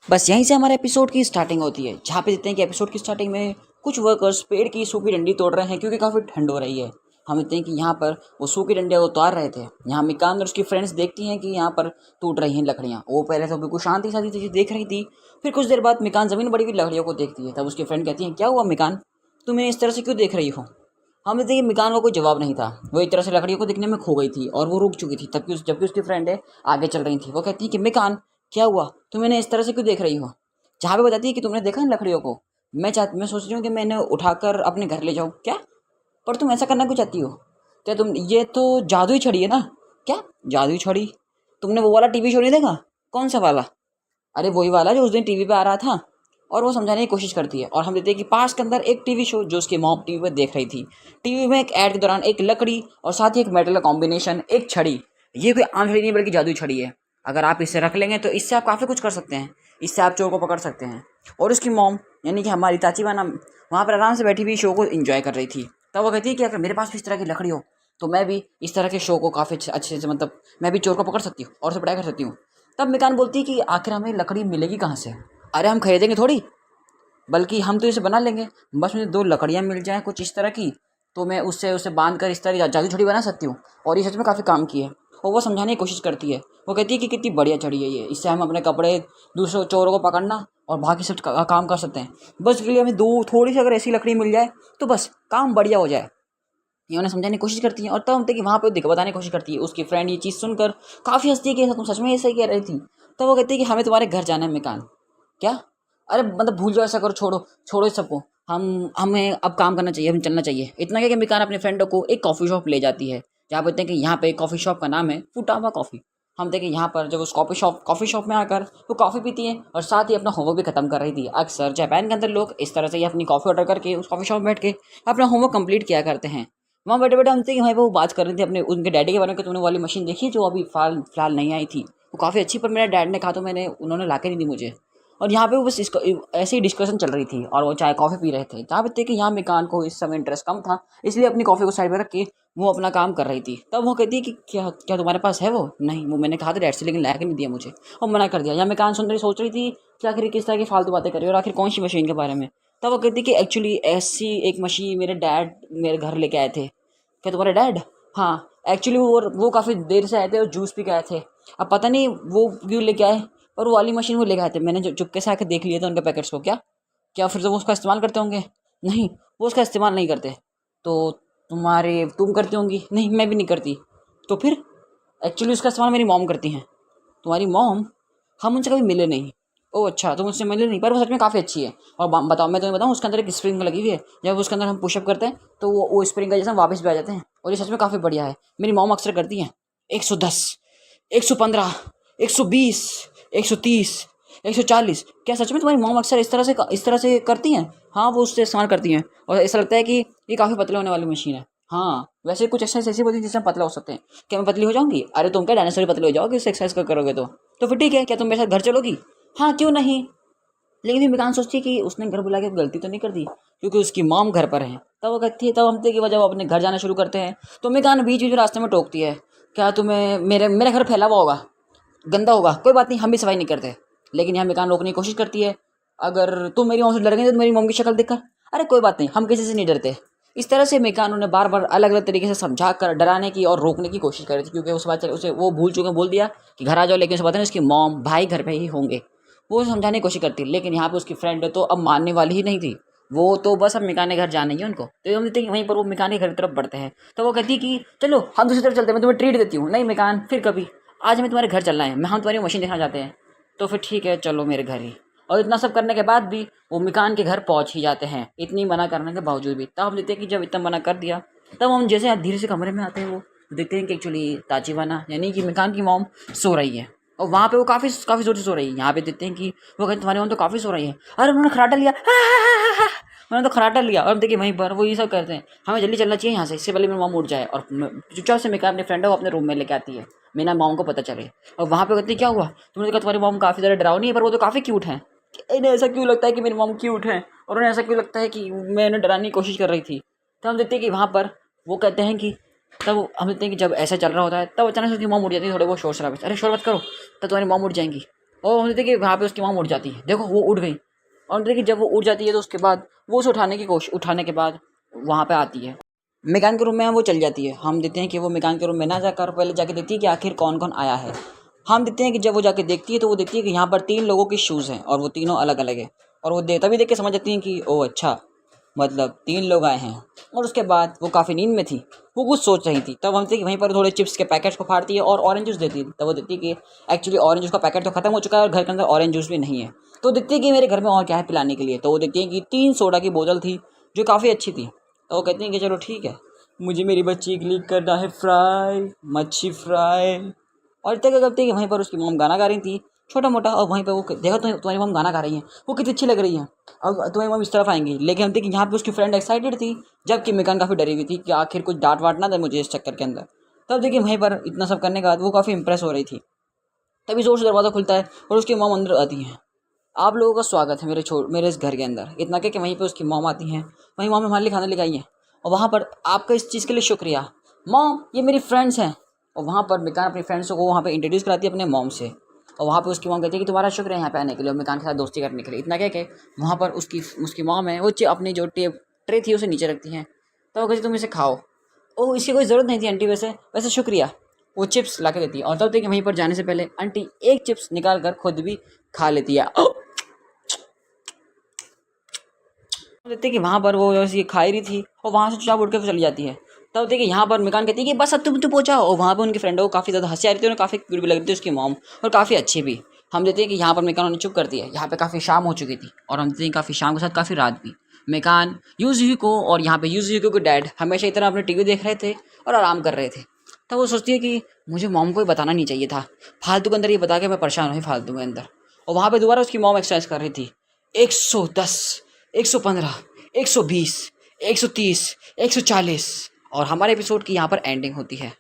बस यहीं से हमारे एपिसोड की स्टार्टिंग होती है, जहाँ पे देखते हैं कि एपिसोड की स्टार्टिंग में कुछ वर्कर्स पेड़ की सूखी डंडी तोड़ रहे हैं क्योंकि काफ़ी ठंड हो रही है। हम देखते हैं कि यहाँ पर वो सूखी डंडियाँ उतार रहे थे। यहाँ मिकान और उसकी फ्रेंड्स देखती हैं कि यहाँ पर टूट रही हैं लकड़ियाँ। वो पहले तो बिल्कुल शांति शांति से देख रही थी। फिर कुछ देर बाद मिकान ज़मीन बड़ी हुई लकड़ियों को देखती है। तब उसकी फ्रेंड कहती है, क्या हुआ मिकान, तुम्हें इस तरह से क्यों देख रही हो। हम देखते हैं कि मिकान का कोई जवाब नहीं था। वो एक तरह से लकड़ियों को देखने में खो गई थी और वो रुक चुकी थी। तब जबकि उसकी फ्रेंड है आगे चल रही थी। वो कहती है कि मिकान क्या हुआ, तुम इन्हें इस तरह से क्यों देख रही हो। जहाँ पे बताती है कि तुमने देखा इन लकड़ियों को, मैं सोच रही हूँ कि मैं इन्हें उठाकर अपने घर ले जाऊँ। क्या, पर तुम ऐसा करना क्यों चाहती हो। क्या तुम, ये तो जादुई छड़ी है ना। क्या जादुई छड़ी, तुमने वो वाला टीवी शो नहीं देखा। कौन सा वाला। अरे वही वाला जो उस दिन टीवी पे आ रहा था। और वो समझाने की कोशिश करती है और हम देखते हैं कि पास के अंदर एक टीवी शो जो उसकी मॉम टीवी पर देख रही थी। टीवी में एक ऐड के दौरान एक लकड़ी और साथ ही एक मेटल का कॉम्बिनेशन, एक छड़ी। ये कोई आम छड़ी नहीं बल्कि जादुई छड़ी है। अगर आप इसे रख लेंगे तो इससे आप काफ़ी कुछ कर सकते हैं। इससे आप चोर को पकड़ सकते हैं। और उसकी मॉम यानी कि हमारी ताचिबाना वहाँ पर आराम से बैठी हुई शो को एंजॉय कर रही थी। तब वो कहती है कि अगर मेरे पास भी इस तरह की लकड़ी हो तो मैं भी इस तरह के शो को काफ़ी अच्छे से, मतलब मैं भी चोर को पकड़ सकती हूँ और उसे पढ़ाई कर सकती हूँ। तब मिकान बोलती है कि आखिर हमें लकड़ी मिलेगी कहाँ से। अरे हम खरीदेंगे थोड़ी, बल्कि हम तो इसे बना लेंगे। बस मुझे 2 लकड़ियाँ मिल जाएँ कुछ इस तरह की, तो मैं उससे उसे बांध कर इस तरह जादू छड़ी बना सकती हूँ। और ये सच में काफ़ी काम की है। और वो समझाने की कोशिश करती है। वो कहती है कि कितनी बढ़िया छड़ी है ये, इससे हम अपने कपड़े, दूसरे चोरों को पकड़ना और बाकी सब काम कर सकते हैं। बस इसके लिए हमें 2 थोड़ी सी अगर ऐसी लकड़ी मिल जाए तो बस काम बढ़िया हो जाए। ये उन्हें समझाने की कोशिश करती है और तब हम देखिए वहाँ पे बताने की कोशिश करती है। उसकी फ्रेंड ये चीज़ सुनकर काफ़ी हंसती है कि तुम सच में ऐसा ही कह रही थी। तब वो कहती है कि हमें तुम्हारे घर जाना है मिकान। क्या, अरे मतलब भूल जाओ, ऐसा करो, छोड़ो छोड़ो इस सबको। हमें अब काम करना चाहिए, हमें चलना चाहिए। इतना क्या कि मिकान अपने फ्रेंडों को एक कॉफ़ी शॉप ले जाती है। जहाँ बोलते हैं कि यहाँ पे एक कॉफ़ी शॉप का नाम है फुटावा कॉफ़ी। हम देखें यहाँ पर जब उस कॉफ़ी शॉप में आकर वो कॉफ़ी पीती है और साथ ही अपना होमवर्क भी खत्म कर रही थी। अक्सर जापान के अंदर लोग इस तरह से ही अपनी कॉफ़ी ऑर्डर करके उस कॉफ़ी शॉप में बैठ के अपना होमवर्क कंप्लीट किया करते हैं। वहाँ बैठे बैठे हम थे कि भाई वो बात कर रही थी अपने उनके डैडी के बारे में कि तुमने वाली मशीन देखी जो अभी फिलहाल नहीं आई थी, वो काफ़ी अच्छी, पर मेरे डैड ने कहा तो उन्होंने ला के नहीं दी मुझे। और यहाँ पे वो बस इसको ऐसे ही डिस्कशन चल रही थी और वो चाय कॉफ़ी पी रहे थे। जहाँ पे थे कि यहाँ मिकान को इस समय इंटरेस्ट कम था, इसलिए अपनी कॉफ़ी को साइड में रख के वो अपना काम कर रही थी। तब वो कहती है कि क्या क्या तुम्हारे पास है वो। नहीं, वो मैंने कहा था डैड से, लेकिन ला के नहीं दिया मुझे और मना कर दिया। यहाँ मिकान सुन रही सोच रही थी कि आखिर किस तरह की फालतू बातें कर रही है और आखिर कौन सी मशीन के बारे में। तब वो कहती कि एक्चुअली ऐसी एक मशीन मेरे डैड मेरे घर लेके आए थे। क्या तुम्हारे डैड। हाँ, एक्चुअली वो काफ़ी देर से आए थे और जूस पी के आए थे। अब पता नहीं वो क्यों लेके आए, और वो वाली मशीन वो लेके आए थे। मैंने जो चुपके से आके देख लिया था उनके पैकेट्स को। क्या क्या फिर तो वो उसका इस्तेमाल करते होंगे। नहीं, वो उसका इस्तेमाल नहीं करते। तो तुम करती होंगी। नहीं, मैं भी नहीं करती। तो फिर एक्चुअली उसका इस्तेमाल मेरी मॉम करती हैं। तुम्हारी मॉम। हम उनसे कभी मिले नहीं। ओह अच्छा, तुम उससे मिले नहीं, पर वो सच में काफ़ी अच्छी है। और बताओ, मैं तुम्हें बताऊँ, उसके अंदर एक स्प्रिंग लगी हुई है। जब उसके अंदर हम पुशअप करते हैं तो वो स्प्रिंग का जैसे वापस भी आ जाते हैं। और ये सच में काफ़ी बढ़िया है। मेरी मॉम अक्सर करती हैं 110, 115, 120, 130, 140। क्या सच में तुम्हारी मॉम अक्सर इस तरह से करती हैं। हाँ, वो उससे इस्तेमाल करती हैं और ऐसा लगता है कि ये काफ़ी पतले होने वाली मशीन है। हाँ, वैसे कुछ एक्सरसाइज ऐसी होती है जिससे हम पतला हो सकते हैं। क्या मैं पतली हो जाऊँगी। अरे तुम क्या डायनासोर ही पतले हो जाओगे इस एक्सरसाइज करोगे तो फिर ठीक है, क्या तुम मेरे साथ घर चलोगी। हाँ क्यों नहीं। लेकिन फिर मिकान सोचती है कि उसने घर बुला के गलती तो नहीं कर दी, क्योंकि उसकी मॉम घर पर है। तब वो कहती है, तब हम थे कि जब वो अपने घर जाना शुरू करते हैं तो मिकान बीच बीच में रास्ते में टोकती है। क्या तुम्हें मेरा घर फैला हुआ होगा, गंदा होगा, कोई बात नहीं, हम भी सफाई नहीं करते। लेकिन यहाँ मिकान रोकने की कोशिश करती है। अगर तुम मेरी मॉम से डरेंगे तो मेरी मॉम की शक्ल देखकर। अरे कोई बात नहीं, हम किसी से नहीं डरते। इस तरह से मिकान उन्हें बार बार अलग अलग तरीके से समझा कर डराने की और रोकने की कोशिश कर रही थी, क्योंकि उस बात उसे वो भूल चुके, बोल दिया कि घर आ जाओ, लेकिन उसे पता नहीं उसकी मॉम भाई घर पे ही होंगे। वो समझाने की कोशिश करती, लेकिन यहाँ पे उसकी फ्रेंड तो अब मानने वाली ही नहीं थी। वो तो बस अब मिकान के घर जाना ही है उनको। तो हम देखते हैं कि वहीं पर वो मिकान के घर की तरफ बढ़ते हैं। तो वो कहती है कि चलो हम दूसरी तरफ चलते हैं, मैं तुम्हें ट्रीट देती हूँ। नहीं मिकान, फिर कभी, आज हमें तुम्हारे घर चलना है, हम तुम्हारी मशीन देखना चाहते हैं। तो फिर ठीक है, चलो मेरे घर ही। और इतना सब करने के बाद भी वो मिकान के घर पहुंच ही जाते हैं, इतनी मना करने के बावजूद भी। तब हम देखते हैं कि जब इतना मना कर दिया, तब हम जैसे धीरे से कमरे में आते हैं, वो देखते हैं कि एक्चुअली ताचिबाना यानी कि मिकान की मॉम सो रही है। और वहाँ पे वो काफ़ी काफ़ी जोर से सो रही है। यहाँ पे देखते हैं कि वो कहते तुम्हारी मॉम तो काफ़ी सो रही है। अरे उन्होंने खराटा लिया, उन्होंने तो खराटा लिया। और देखिए वहीं पर वो ये सब करते हैं, हमें जल्दी चलना चाहिए यहाँ से, इससे पहले मेरी मॉम उठ जाए। और चुपचाप से मिकान अपने फ्रेंड है वो अपने रूम में लेके आती है, मेरा मॉम को पता चले। और वहाँ पे कहती क्या हुआ, तुमने कहा तुम्हारी मॉम काफ़ी ज़्यादा डरावनी है, पर वो तो काफ़ी क्यूट है। इन्हें ऐसा क्यों लगता है कि मेरी मॉम क्यूट है, और उन्हें ऐसा क्यों लगता है कि मैं उन्हें डराने की कोशिश कर रही थी। तो हम देखते हैं कि वहाँ पर वो कहते हैं कि, तब हम देखते हैं कि जब ऐसा चल रहा होता है तब अचानक से उसकी मॉम उठ जाती है। थोड़े बहुत शोर शराबे, अरे शोर मत करो, तब तुम्हारी मॉम उठ जाएंगी। और हम देखते कि वहाँ पे उसकी मॉम उठ जाती है, देखो वो उठ गई। और देखिए जब वो उठ जाती है तो उसके बाद वो उसे उठाने के बाद वहाँ पे आती है मेगान के रूम में, वो चल जाती है। हम देखते हैं कि वो मेगान के रूम में ना जाकर पहले जाके देखती है कि आखिर कौन कौन आया है। हम देखते हैं कि जब वो जाके देखती है तो वो देखती है कि यहाँ पर 3 लोगों के शूज़ हैं और वो तीनों अलग अलग है। और वो तभी देख के समझ जाती हैं कि ओह अच्छा, मतलब 3 लोग आए हैं। और उसके बाद वो काफ़ी नींद में थी, वो कुछ सोच रही थी। तब हम देखते हैं कि वहीं पर थोड़े चिप्स के पैकेट्स को फाड़ती है और ऑरेंज जूस देती है। तब वो देखती है कि एक्चुअली ऑरेंज जूस का पैकेट तो खत्म हो चुका है और घर के अंदर ऑरेंज जूस भी नहीं है। तो देखती है कि मेरे घर में और क्या है पिलाने के लिए। तो वो देखती है कि 3 सोडा की बोतल थी जो काफ़ी अच्छी थी। तो वो कहती हैं कि चलो ठीक है, मुझे मेरी बच्ची के लिए करना है फ्राई, मच्छी फ्राई। और इतना क्या करती है कि वहीं पर उसकी मॉम गाना गा रही थी छोटा मोटा। और वहीं पर वो देखा तो तुम्हारी मॉम गाना गा रही है, वो कितनी अच्छी लग रही है। अब तुम्हारी मॉम इस तरफ आएंगी, लेकिन हम देखिए यहाँ पे उसकी फ्रेंड एक्साइटेड थी, जबकि मेगान काफ़ी डरी हुई थी कि आखिर कुछ डांट वाट ना दे मुझे इस चक्कर के अंदर। तब देखिए वहीं पर इतना सब करने के बाद वो काफ़ी इंप्रेस हो रही थी। तभी जोर से दरवाज़ा खुलता है और उसकी मॉम अंदर आती हैं। आप लोगों का स्वागत है मेरे इस घर के अंदर। इतना कह के वहीं पे उसकी मॉम आती हैं, वहीं मॉम हमारे लिए खाना लेके आई हैं। और वहाँ पर आपका इस चीज़ के लिए शुक्रिया मॉम, ये मेरी फ्रेंड्स हैं। और वहाँ पर मेगान अपनी फ्रेंड्स को वहाँ पे इंट्रोड्यूस कराती है अपने मॉम से। और वहाँ पे उसकी मॉम कहती है कि तुम्हारा शुक्र है यहाँ पे आने के लिए और मेगान के साथ दोस्ती करने के लिए। इतना कह के वहाँ पर उसकी मॉम है वो अपनी जो ट्रे थी उसे नीचे रखती हैं। तो वो कहती तुम इसे खाओ। ओह इसकी कोई ज़रूरत नहीं थी आंटी, वैसे वैसे शुक्रिया। वो चिप्स ला के देती है और तब देखिए वहीं पर जाने से पहले आंटी एक चिप्स निकाल कर खुद भी खा लेती है। देखते कि वहाँ पर वो जैसे खा ही रही थी और वहाँ से चुपचाप उठ के चली जाती है। तब देखिए यहाँ पर मेगान कहती है कि बस अब तुम पहुँचाओ। और वहाँ पर उनकी फ्रेंड को काफ़ी ज़्यादा हंसी आ रही थी और काफ़ी क्यूट भी लग रही थी उसकी मॉम, और काफ़ी अच्छी भी। हम देखते हैं कि यहाँ पर मेगान उन्हें चुप करती है। यहाँ पे काफ़ी शाम हो चुकी थी और हम देखते हैं काफ़ी शाम के साथ काफ़ी रात भी। मेगान यूज़ुको और यहाँ पे यूज़ुको के डैड हमेशा इतना अपने टीवी देख रहे थे और आराम कर रहे थे। तब वो सोचती है कि मुझे मॉम को ही बताना नहीं चाहिए था, फालतू के अंदर ये बता के मैं परेशान हुई फालतू के अंदर। और वहाँ पे दोबारा उसकी मॉम एक्सरसाइज कर रही थी 110, 115, 120, 130, 140। और हमारे एपिसोड की यहाँ पर एंडिंग होती है।